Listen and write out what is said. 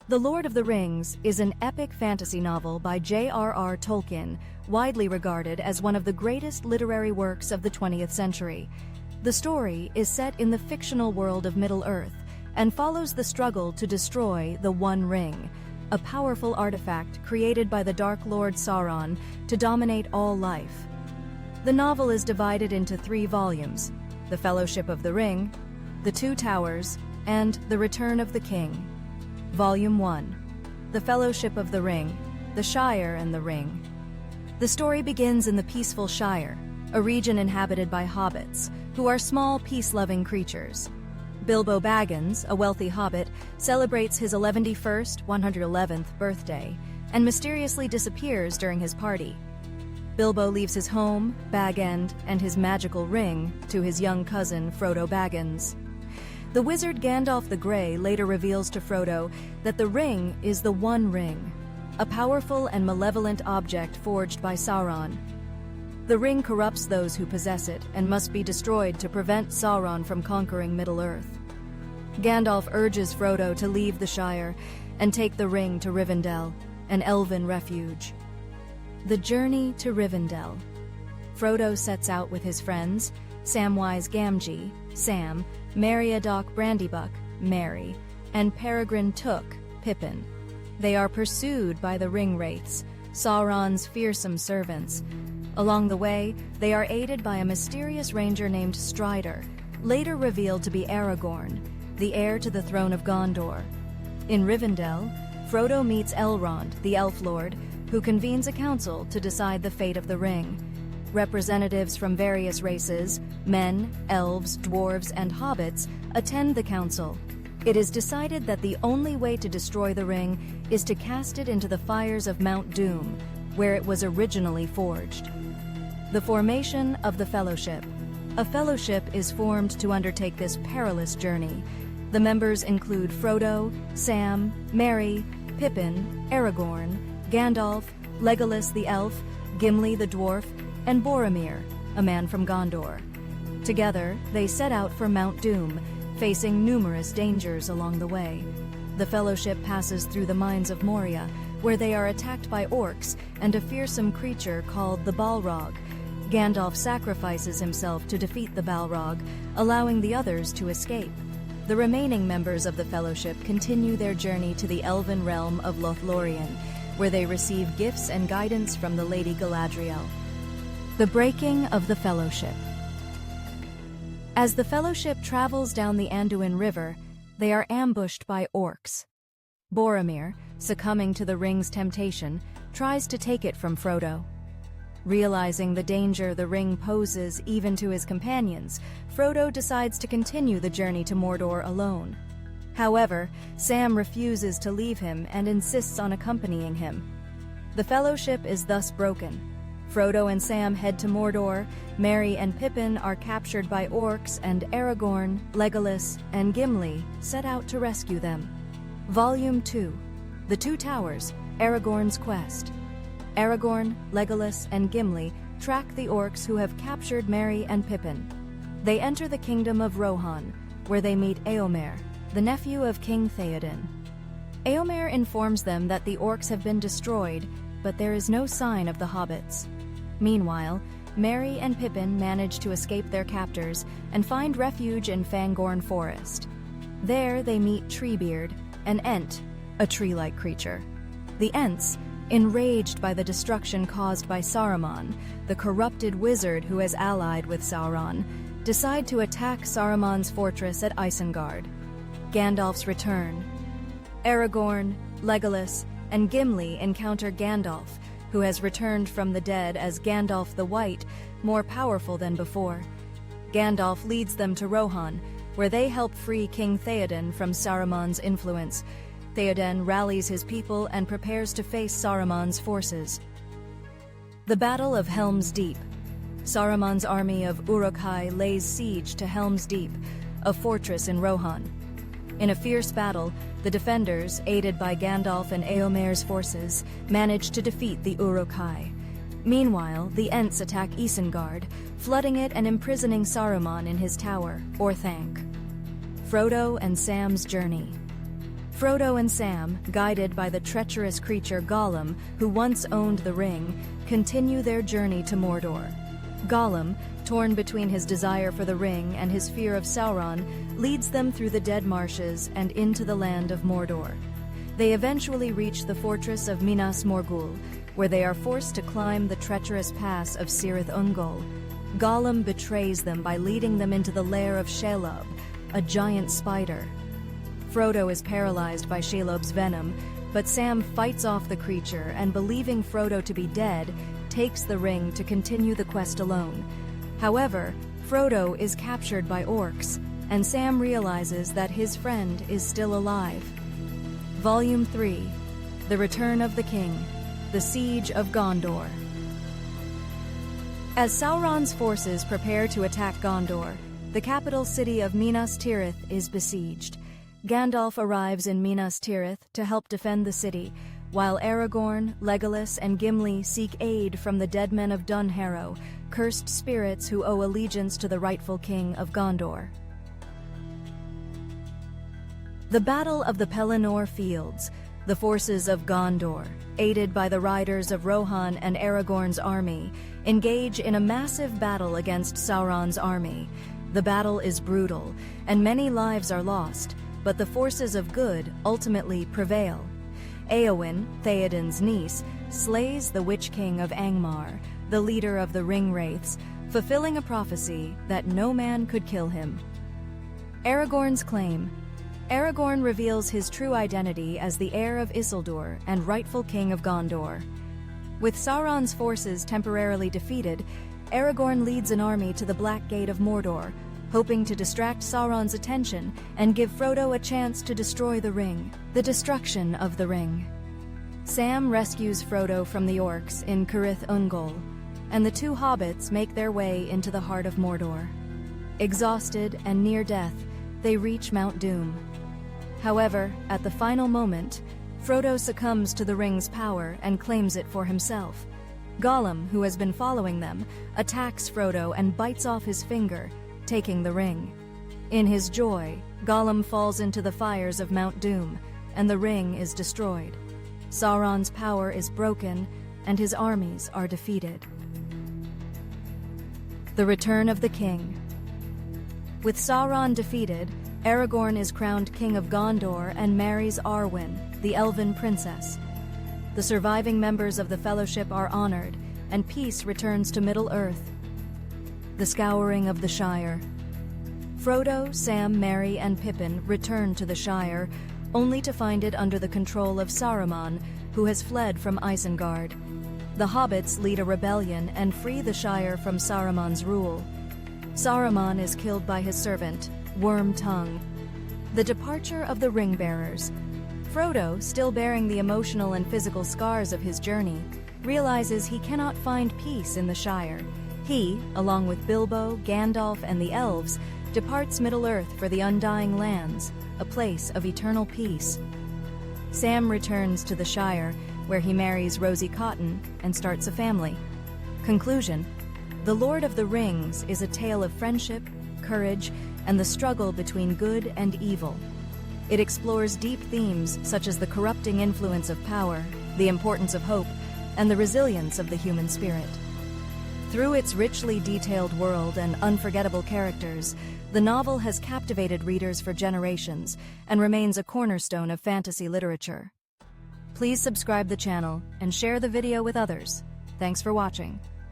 The Lord of the Rings is an epic fantasy novel by J.R.R. Tolkien, widely regarded as one of the greatest literary works of the 20th century. The story is set in the fictional world of Middle-earth and follows the struggle to destroy the One Ring, a powerful artifact created by the Dark Lord Sauron to dominate all life. The novel is divided into 3 volumes: The Fellowship of the Ring, The Two Towers, and The Return of the King. Volume 1. The Fellowship of the Ring, The Shire and the Ring. The story begins in the peaceful Shire, a region inhabited by hobbits, who are small, peace-loving creatures. Bilbo Baggins, a wealthy hobbit, celebrates his 111th birthday and mysteriously disappears during his party. Bilbo leaves his home, Bag End, and his magical ring to his young cousin Frodo Baggins. The wizard Gandalf the Grey later reveals to Frodo that the ring is the One Ring, a powerful and malevolent object forged by Sauron. The ring corrupts those who possess it and must be destroyed to prevent Sauron from conquering Middle-earth. Gandalf urges Frodo to leave the Shire and take the ring to Rivendell, an elven refuge. The journey to Rivendell. Frodo sets out with his friends, Samwise Gamgee, Sam, Meriadoc Brandybuck, Merry, and Peregrine Took, Pippin. They are pursued by the ring wraiths, Sauron's fearsome servants. Along the way, they are aided by a mysterious ranger named Strider, later revealed to be Aragorn, the heir to the throne of Gondor. In Rivendell, Frodo meets Elrond, the Elf Lord, who convenes a council to decide the fate of the ring. Representatives from various races, men, elves, dwarves, and hobbits, attend the council. It is decided that the only way to destroy the ring is to cast it into the fires of Mount Doom, where it was originally forged. The formation of the Fellowship. A fellowship is formed to undertake this perilous journey. The members include Frodo, Sam, Merry, Pippin, Aragorn, Gandalf, Legolas the Elf, Gimli the Dwarf, and Boromir, a man from Gondor. Together, they set out for Mount Doom, facing numerous dangers along the way. The Fellowship passes through the mines of Moria, where they are attacked by orcs and a fearsome creature called the Balrog. Gandalf sacrifices himself to defeat the Balrog, allowing the others to escape. The remaining members of the Fellowship continue their journey to the elven realm of Lothlorien, where they receive gifts and guidance from the Lady Galadriel. The breaking of the Fellowship. As the Fellowship travels down the Anduin River, they are ambushed by orcs. Boromir, succumbing to the ring's temptation, tries to take it from Frodo. Realizing the danger the ring poses even to his companions, Frodo decides to continue the journey to Mordor alone. However, Sam refuses to leave him and insists on accompanying him. The Fellowship is thus broken. Frodo and Sam head to Mordor, Merry and Pippin are captured by orcs, and Aragorn, Legolas, and Gimli set out to rescue them. Volume 2. The Two Towers, Aragorn's Quest. Aragorn, Legolas, and Gimli track the orcs who have captured Merry and Pippin. They enter the kingdom of Rohan, where they meet Éomer, the nephew of King Theoden. Éomer informs them that the orcs have been destroyed, but there is no sign of the hobbits. Meanwhile, Merry and Pippin manage to escape their captors and find refuge in Fangorn Forest. There they meet Treebeard, an Ent, a tree-like creature. The Ents, enraged by the destruction caused by Saruman, the corrupted wizard who has allied with Sauron, decide to attack Saruman's fortress at Isengard. Gandalf's return. Aragorn, Legolas, and Gimli encounter Gandalf, who has returned from the dead as Gandalf the White, more powerful than before. Gandalf leads them to Rohan, where they help free King Theoden from Saruman's influence. Theoden rallies his people and prepares to face Saruman's forces. The Battle of Helm's Deep. Saruman's army of Uruk-hai lays siege to Helm's Deep, a fortress in Rohan. In a fierce battle, the defenders, aided by Gandalf and Éomer's forces, manage to defeat the Uruk-hai. Meanwhile, the Ents attack Isengard, flooding it and imprisoning Saruman in his tower, Orthanc. Frodo and Sam's journey. Frodo and Sam, guided by the treacherous creature Gollum, who once owned the ring, continue their journey to Mordor. Gollum, torn between his desire for the ring and his fear of Sauron, leads them through the Dead Marshes and into the land of Mordor. They eventually reach the fortress of Minas Morgul, where they are forced to climb the treacherous pass of Cirith Ungol. Gollum betrays them by leading them into the lair of Shelob, a giant spider. Frodo is paralyzed by Shelob's venom, but Sam fights off the creature and, believing Frodo to be dead, takes the ring to continue the quest alone. However, Frodo is captured by orcs, and Sam realizes that his friend is still alive. Volume 3: The Return of the King, The Siege of Gondor. As Sauron's forces prepare to attack Gondor, the capital city of Minas Tirith is besieged. Gandalf arrives in Minas Tirith to help defend the city, while Aragorn, Legolas, and Gimli seek aid from the dead men of Dunharrow, cursed spirits who owe allegiance to the rightful king of Gondor. The Battle of the Pelennor Fields. The forces of Gondor, aided by the riders of Rohan and Aragorn's army, engage in a massive battle against Sauron's army. The battle is brutal, and many lives are lost, but the forces of good ultimately prevail. Éowyn, Theoden's niece, slays the Witch King of Angmar, the leader of the Ringwraiths, fulfilling a prophecy that no man could kill him. Aragorn's claim. Aragorn reveals his true identity as the heir of Isildur and rightful king of Gondor. With Sauron's forces temporarily defeated, Aragorn leads an army to the Black Gate of Mordor, hoping to distract Sauron's attention and give Frodo a chance to destroy the ring. The destruction of the ring. Sam rescues Frodo from the orcs in Cirith Ungol, and the two hobbits make their way into the heart of Mordor. Exhausted and near death, they reach Mount Doom. However, at the final moment, Frodo succumbs to the ring's power and claims it for himself. Gollum, who has been following them, attacks Frodo and bites off his finger, taking the ring. In his joy, Gollum falls into the fires of Mount Doom, and the ring is destroyed. Sauron's power is broken, and his armies are defeated. The Return of the King. With Sauron defeated, Aragorn is crowned King of Gondor and marries Arwen, the elven princess. The surviving members of the Fellowship are honored, and peace returns to Middle-earth. The Scouring of the Shire. Frodo, Sam, Merry, and Pippin return to the Shire, only to find it under the control of Saruman, who has fled from Isengard. The hobbits lead a rebellion and free the Shire from Saruman's rule. Saruman is killed by his servant, Worm-tongue. The departure of the Ring-bearers. Frodo, still bearing the emotional and physical scars of his journey, realizes he cannot find peace in the Shire. He, along with Bilbo, Gandalf, and the elves, departs Middle-earth for the Undying Lands, a place of eternal peace. Sam returns to the Shire, where he marries Rosie Cotton and starts a family. Conclusion. The Lord of the Rings is a tale of friendship, courage, and the struggle between good and evil. It explores deep themes such as the corrupting influence of power, the importance of hope, and the resilience of the human spirit. Through its richly detailed world and unforgettable characters, the novel has captivated readers for generations and remains a cornerstone of fantasy literature. Please subscribe the channel and share the video with others. Thanks for watching.